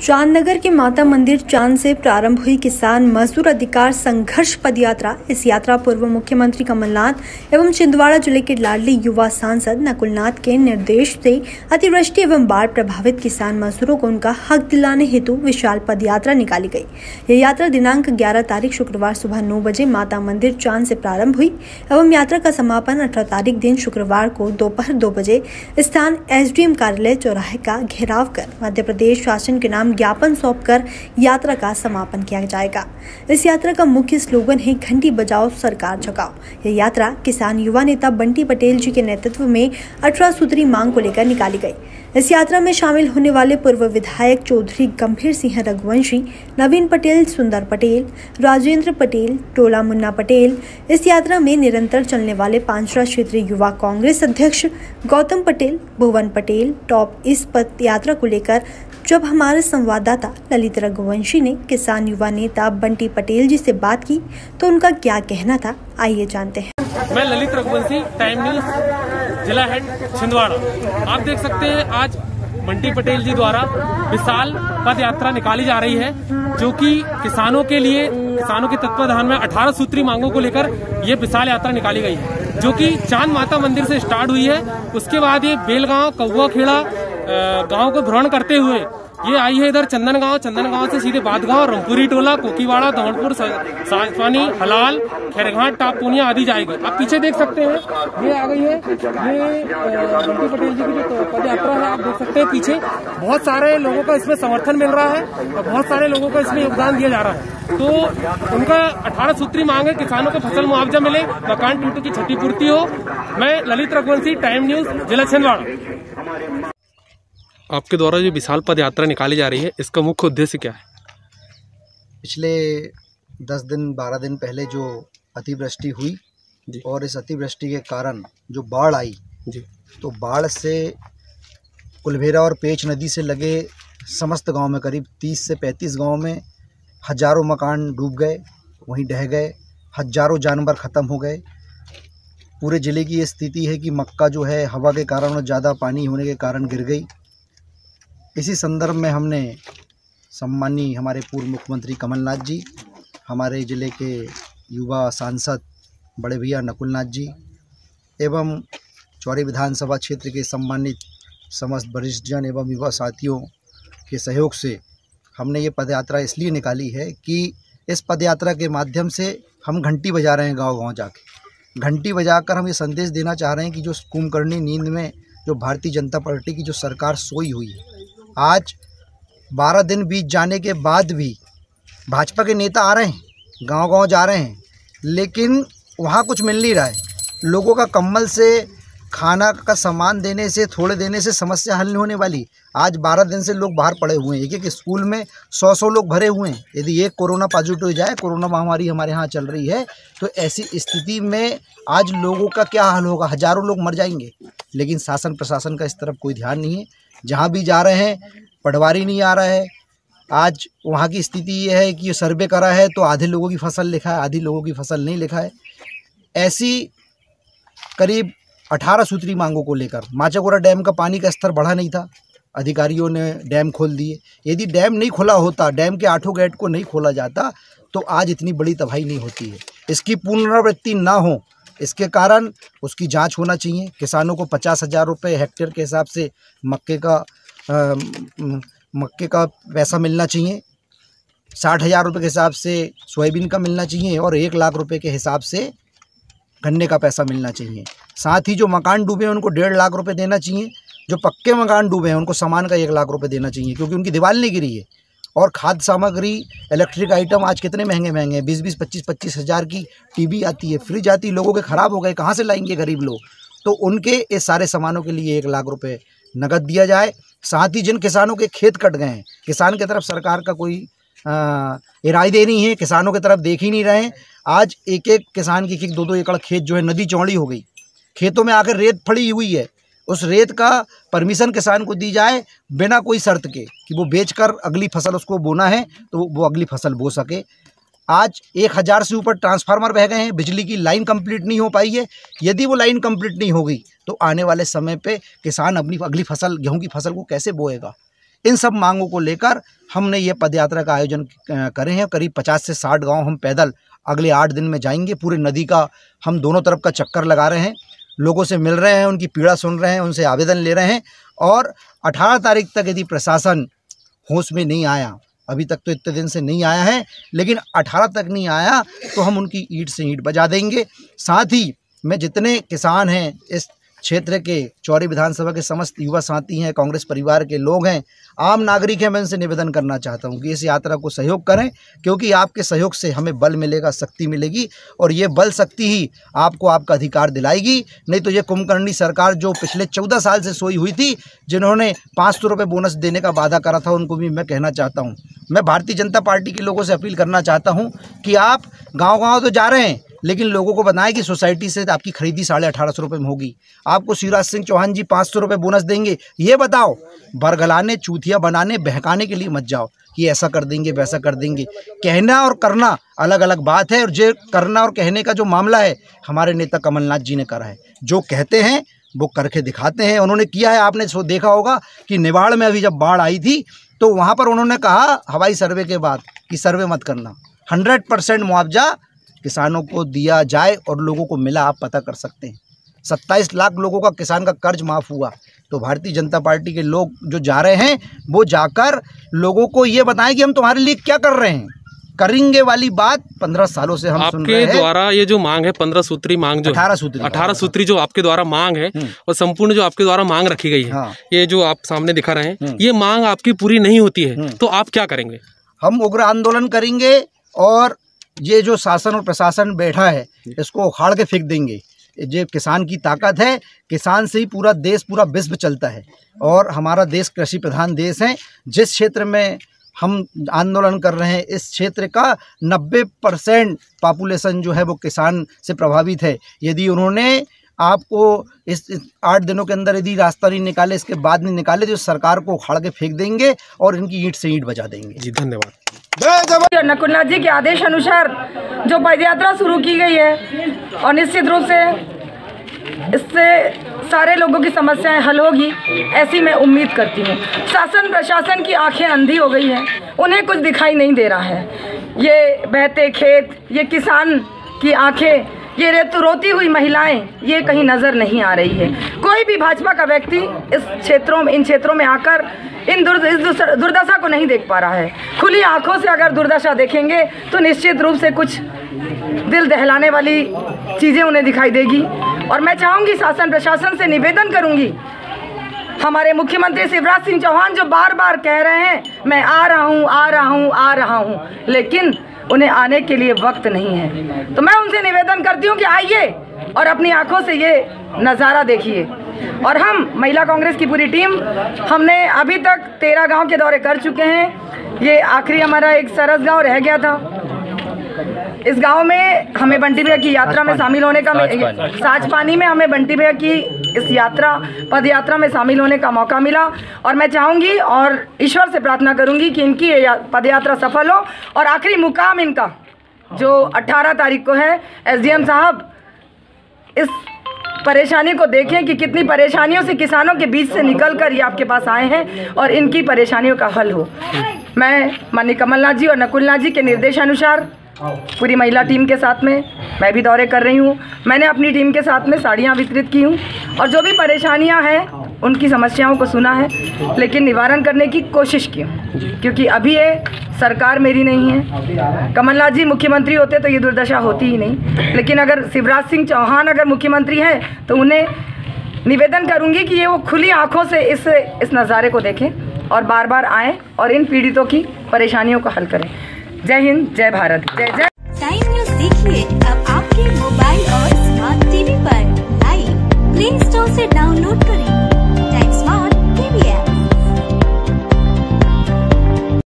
चांदनगर के माता मंदिर चांद से प्रारंभ हुई किसान मजदूर अधिकार संघर्ष पदयात्रा। इस यात्रा पूर्व मुख्यमंत्री कमलनाथ एवं छिंदवाड़ा जिले के लाडली युवा सांसद नकुलनाथ के निर्देश से अतिवृष्टि एवं बाढ़ प्रभावित किसान मजदूरों को उनका हक दिलाने हेतु विशाल पदयात्रा निकाली गई। यह यात्रा दिनांक 11 तारीख शुक्रवार सुबह 9 बजे माता मंदिर चांद से प्रारंभ हुई एवं यात्रा का समापन 18 तारीख दिन शुक्रवार को दोपहर 2 बजे स्थान एसडीएम कार्यालय चौराहे का घेराव कर मध्य प्रदेश शासन के नाम ज्ञापन सौंपकर यात्रा का समापन किया जाएगा। इस यात्रा का मुख्य स्लोगन है घंटी बजाओ सरकार जगाओ। यह यात्रा किसान युवा नेता बंटी पटेल जी के नेतृत्व में 18 सूत्री मांग को लेकर निकाली गई। इस यात्रा में शामिल होने वाले पूर्व विधायक चौधरी गंभीर सिंह रघुवंशी, नवीन पटेल, सुंदर पटेल, राजेंद्र पटेल, टोला मुन्ना पटेल। इस यात्रा में निरंतर चलने वाले पांचरा क्षेत्रीय युवा कांग्रेस अध्यक्ष गौतम पटेल, भुवन पटेल टॉप। इस पद यात्रा को लेकर जब हमारे संवाददाता ललित रघुवंशी ने किसान युवा नेता बंटी पटेल जी से बात की तो उनका क्या कहना था, आइए जानते हैं। मैं ललित रघुवंशी, टाइम न्यूज, जिला हेड छिंदवाड़ा। आप देख सकते हैं आज बंटी पटेल जी द्वारा विशाल पद यात्रा निकाली जा रही है, जो कि किसानों के लिए, किसानों के तत्वाधान में 18 सूत्री मांगों को लेकर ये विशाल यात्रा निकाली गई है, जो कि चांद माता मंदिर से स्टार्ट हुई है। उसके बाद ये बेलगांव, कौवा खेड़ा गांव को भ्रमण करते हुए ये आई है इधर चंदन गांव से सीधे बादगांव, रमपुरी टोला, कोकीवाड़ा, धौलपुर, साजपानी, हलाल, खैरघाट, टाप पूनिया आदि जाएगी। आप पीछे देख सकते हैं, ये आ गई है, ये बंटी पटेल जी की जो पद यात्रा है, आप देख सकते हैं पीछे बहुत सारे लोगों का इसमें समर्थन मिल रहा है और बहुत सारे लोगों को इसमें योगदान दिया जा रहा है। तो उनका 18 सूत्री मांग है, किसानों को फसल मुआवजा मिले, मकान टूटों की क्षतिपूर्ति हो। मैं ललित रघुवंशी, टाइम न्यूज, जिला छिंदवाड़ा। आपके द्वारा जो विशाल पद यात्रा निकाली जा रही है, इसका मुख्य उद्देश्य क्या है? पिछले 10 दिन 12 दिन पहले जो अतिवृष्टि हुई और इस अतिवृष्टि के कारण जो बाढ़ आई जी, तो बाढ़ से कुलभेरा और पेच नदी से लगे समस्त गांव में करीब 30 से 35 गांव में हजारों मकान डूब गए, वहीं ढह गए, हजारों जानवर ख़त्म हो गए। पूरे ज़िले की ये स्थिति है कि मक्का जो है हवा के कारण और ज़्यादा पानी होने के कारण गिर गई। इसी संदर्भ में हमने सम्माननीय हमारे पूर्व मुख्यमंत्री कमलनाथ जी, हमारे ज़िले के युवा सांसद बड़े भैया नकुलनाथ जी एवं चौरी विधानसभा क्षेत्र के सम्मानित समस्त वरिष्ठजन एवं युवा साथियों के सहयोग से हमने ये पदयात्रा इसलिए निकाली है कि इस पदयात्रा के माध्यम से हम घंटी बजा रहे हैं, गांव-गांव जाके घंटी बजाकर हम ये संदेश देना चाह रहे हैं कि जो कुंभकर्णी नींद में जो भारतीय जनता पार्टी की जो सरकार सोई हुई है, आज 12 दिन बीत जाने के बाद भी भाजपा के नेता आ रहे हैं, गांव-गांव जा रहे हैं, लेकिन वहाँ कुछ मिल नहीं रहा है। लोगों का कम्बल से, खाना का सामान देने से, थोड़े देने से समस्या हल नहीं होने वाली। आज 12 दिन से लोग बाहर पड़े हुए हैं, एक स्कूल में 100-100 लोग भरे हुए हैं। यदि एक कोरोना पॉजिटिव हो जाए, कोरोना महामारी हमारे यहाँ चल रही है, तो ऐसी स्थिति में आज लोगों का क्या हाल होगा, हज़ारों लोग मर जाएंगे। लेकिन शासन प्रशासन का इस तरफ कोई ध्यान नहीं है। जहाँ भी जा रहे हैं पटवारी नहीं आ रहा है। आज वहाँ की स्थिति ये है कि सर्वे करा है तो आधे लोगों की फसल लिखा है, आधी लोगों की फसल नहीं लिखा है। ऐसी करीब 18 सूत्री मांगों को लेकर माचागोरा डैम का पानी का स्तर बढ़ा नहीं था, अधिकारियों ने डैम खोल दिए। यदि डैम नहीं खोला होता, डैम के 8 गेट को नहीं खोला जाता, तो आज इतनी बड़ी तबाही नहीं होती है। इसकी पुनरावृत्ति ना हो, इसके कारण उसकी जांच होना चाहिए। किसानों को 50,000 रुपये हेक्टेयर के हिसाब से मक्के का पैसा मिलना चाहिए, 60,000 रुपये के हिसाब से सोयाबीन का मिलना चाहिए और 1 लाख रुपये के हिसाब से गन्ने का पैसा मिलना चाहिए। साथ ही जो मकान डूबे हैं उनको 1.5 लाख रुपये देना चाहिए। जो पक्के मकान डूबे हैं उनको सामान का 1 लाख रुपये देना चाहिए, क्योंकि उनकी दीवार नहीं गिरी है। और खाद्य सामग्री, इलेक्ट्रिक आइटम आज कितने महंगे हैं, 20-20, 25-25 हज़ार की टीवी आती है, फ्रिज आती है, लोगों के ख़राब हो गए, कहाँ से लाएंगे गरीब लोग? तो उनके इस सारे सामानों के लिए 1 लाख रुपये नगद दिया जाए। साथ ही जिन किसानों के खेत कट गए हैं, किसान की तरफ सरकार का कोई इरादे नहीं है, किसानों की तरफ देख ही नहीं रहे हैं। आज एक-एक किसान की 1-2 एकड़ खेत जो है नदी चौड़ी हो गई, खेतों में आकर रेत पड़ी हुई है। उस रेत का परमिशन किसान को दी जाए बिना कोई शर्त के कि वो बेचकर अगली फसल उसको बोना है तो वो अगली फसल बो सके। आज 1000 से ऊपर ट्रांसफार्मर बह गए हैं, बिजली की लाइन कंप्लीट नहीं हो पाई है। यदि वो लाइन कंप्लीट नहीं होगी तो आने वाले समय पे किसान अपनी अगली फसल, गेहूं की फसल को कैसे बोएगा? इन सब मांगों को लेकर हमने ये पदयात्रा का आयोजन करे हैं। करीब 50 से 60 गांव हम पैदल अगले 8 दिन में जाएंगे। पूरे नदी का हम दोनों तरफ का चक्कर लगा रहे हैं, लोगों से मिल रहे हैं, उनकी पीड़ा सुन रहे हैं, उनसे आवेदन ले रहे हैं। और 18 तारीख तक यदि प्रशासन होश में नहीं आया, अभी तक तो इतने दिन से नहीं आया है, लेकिन 18 तक नहीं आया तो हम उनकी ईंट से ईंट बजा देंगे। साथ ही मैं जितने किसान हैं इस क्षेत्र के, चौरी विधानसभा के समस्त युवा साथी हैं, कांग्रेस परिवार के लोग हैं, आम नागरिक हैं, मैं इनसे निवेदन करना चाहता हूं कि इस यात्रा को सहयोग करें, क्योंकि आपके सहयोग से हमें बल मिलेगा, शक्ति मिलेगी, और ये बल शक्ति ही आपको आपका अधिकार दिलाएगी। नहीं तो ये कुंभकर्णी सरकार जो पिछले 14 साल से सोई हुई थी, जिन्होंने 500 रुपये बोनस देने का वादा करा था, उनको भी मैं कहना चाहता हूँ। मैं भारतीय जनता पार्टी के लोगों से अपील करना चाहता हूँ कि आप गाँव-गाँव तो जा रहे हैं, लेकिन लोगों को बताएं कि सोसाइटी से आपकी खरीदी 1850 रुपये में होगी, आपको शिवराज सिंह चौहान जी 500 रुपये बोनस देंगे। ये बताओ, बरगलाने, चूतिया बनाने, बहकाने के लिए मत जाओ कि ऐसा कर देंगे, वैसा कर देंगे। कहना और करना अलग अलग बात है, और जो करना और कहने का जो मामला है, हमारे नेता कमलनाथ जी ने करा है। जो कहते हैं वो करके दिखाते हैं, उन्होंने किया है। आपने सो देखा होगा कि निवाड़ में अभी जब बाढ़ आई थी तो वहाँ पर उन्होंने कहा हवाई सर्वे के बाद कि सर्वे मत करना, 100% मुआवजा किसानों को दिया जाए, और लोगों को मिला। आप पता कर सकते हैं 27 लाख लोगों का किसान का कर्ज माफ़ हुआ। तो भारतीय जनता पार्टी के लोग जो जा रहे हैं वो जाकर लोगों को ये बताएं कि हम तुम्हारे लिए क्या कर रहे हैं, करेंगे वाली बात 15 सालों से हम सुन रहे हैं। आपके द्वारा ये जो मांग है 15 सूत्री मांग, जो 18 सूत्री जो आपके द्वारा मांग है, और संपूर्ण जो आपके द्वारा मांग रखी गई है, हाँ। ये जो आप सामने दिखा रहे हैं, ये मांग आपकी पूरी नहीं होती है तो आप क्या करेंगे? हम उग्र आंदोलन करेंगे, और ये जो शासन और प्रशासन बैठा है इसको उखाड़ के फेंक देंगे। ये किसान की ताकत है, किसान से ही पूरा देश, पूरा विश्व चलता है, और हमारा देश कृषि प्रधान देश है। जिस क्षेत्र में हम आंदोलन कर रहे हैं, इस क्षेत्र का 90% पॉपुलेशन जो है वो किसान से प्रभावित है। यदि उन्होंने आपको इस 8 दिनों के अंदर यदि रास्ता नहीं निकाले, इसके बाद नहीं निकाले, तो सरकार को उखाड़ के फेंक देंगे और इनकी ईंट से ईंट बजा देंगे। जी धन्यवाद। नकुलनाथ जी के आदेश अनुसार जो पदयात्रा शुरू की गई है, और निश्चित रूप से इससे सारे लोगों की समस्याएं हल होगी, ऐसी मैं उम्मीद करती हूँ। शासन प्रशासन की आंखें अंधी हो गई हैं, उन्हें कुछ दिखाई नहीं दे रहा है। ये बहते खेत, ये किसान की आंखें, ये रोती हुई महिलाएं, ये कहीं नज़र नहीं आ रही है। कोई भी भाजपा का व्यक्ति इन क्षेत्रों में आकर इस दुर्दशा को नहीं देख पा रहा है। खुली आंखों से अगर दुर्दशा देखेंगे तो निश्चित रूप से कुछ दिल दहलाने वाली चीज़ें उन्हें दिखाई देगी। और मैं चाहूँगी, शासन प्रशासन से निवेदन करूँगी, हमारे मुख्यमंत्री शिवराज सिंह चौहान जो बार बार कह रहे हैं मैं आ रहा हूँ, आ रहा हूँ, आ रहा हूँ, लेकिन उन्हें आने के लिए वक्त नहीं है। तो मैं उनसे निवेदन करती हूँ कि आइए और अपनी आंखों से ये नज़ारा देखिए। और हम महिला कांग्रेस की पूरी टीम, हमने अभी तक 13 गांव के दौरे कर चुके हैं। ये आखिरी हमारा एक सरस गांव रह गया था। इस गांव में हमें बंटी भैया की यात्रा में शामिल होने का, साचपानी में हमें बंटी भैया की इस पद यात्रा में शामिल होने का मौका मिला। और मैं चाहूँगी और ईश्वर से प्रार्थना करूँगी कि इनकी पद यात्रा सफल हो, और आखिरी मुकाम इनका जो 18 तारीख को है, SDM साहब इस परेशानी को देखें कि कितनी परेशानियों से किसानों के बीच से निकलकर ये आपके पास आए हैं, और इनकी परेशानियों का हल हो। मैं माननीय कमलनाथ जी और नकुलनाथ जी के निर्देशानुसार पूरी महिला टीम के साथ में मैं भी दौरे कर रही हूँ। मैंने अपनी टीम के साथ में साड़ियाँ वितरित की हूँ, और जो भी परेशानियाँ हैं उनकी समस्याओं को सुना है, लेकिन निवारण करने की कोशिश की हूँ, क्योंकि अभी ये सरकार मेरी नहीं है। कमलनाथ जी मुख्यमंत्री होते तो ये दुर्दशा होती ही नहीं, लेकिन अगर शिवराज सिंह चौहान अगर मुख्यमंत्री हैं तो उन्हें निवेदन करूँगी कि ये वो खुली आँखों से इस नज़ारे को देखें और बार बार आएँ और इन पीड़ितों की परेशानियों को हल करें। जय हिंद, जय भारत, जय जय। टाइम न्यूज़ देखिए अब आपके मोबाइल और स्मार्ट टीवी पर। लाइव प्ले स्टोर से डाउनलोड करें।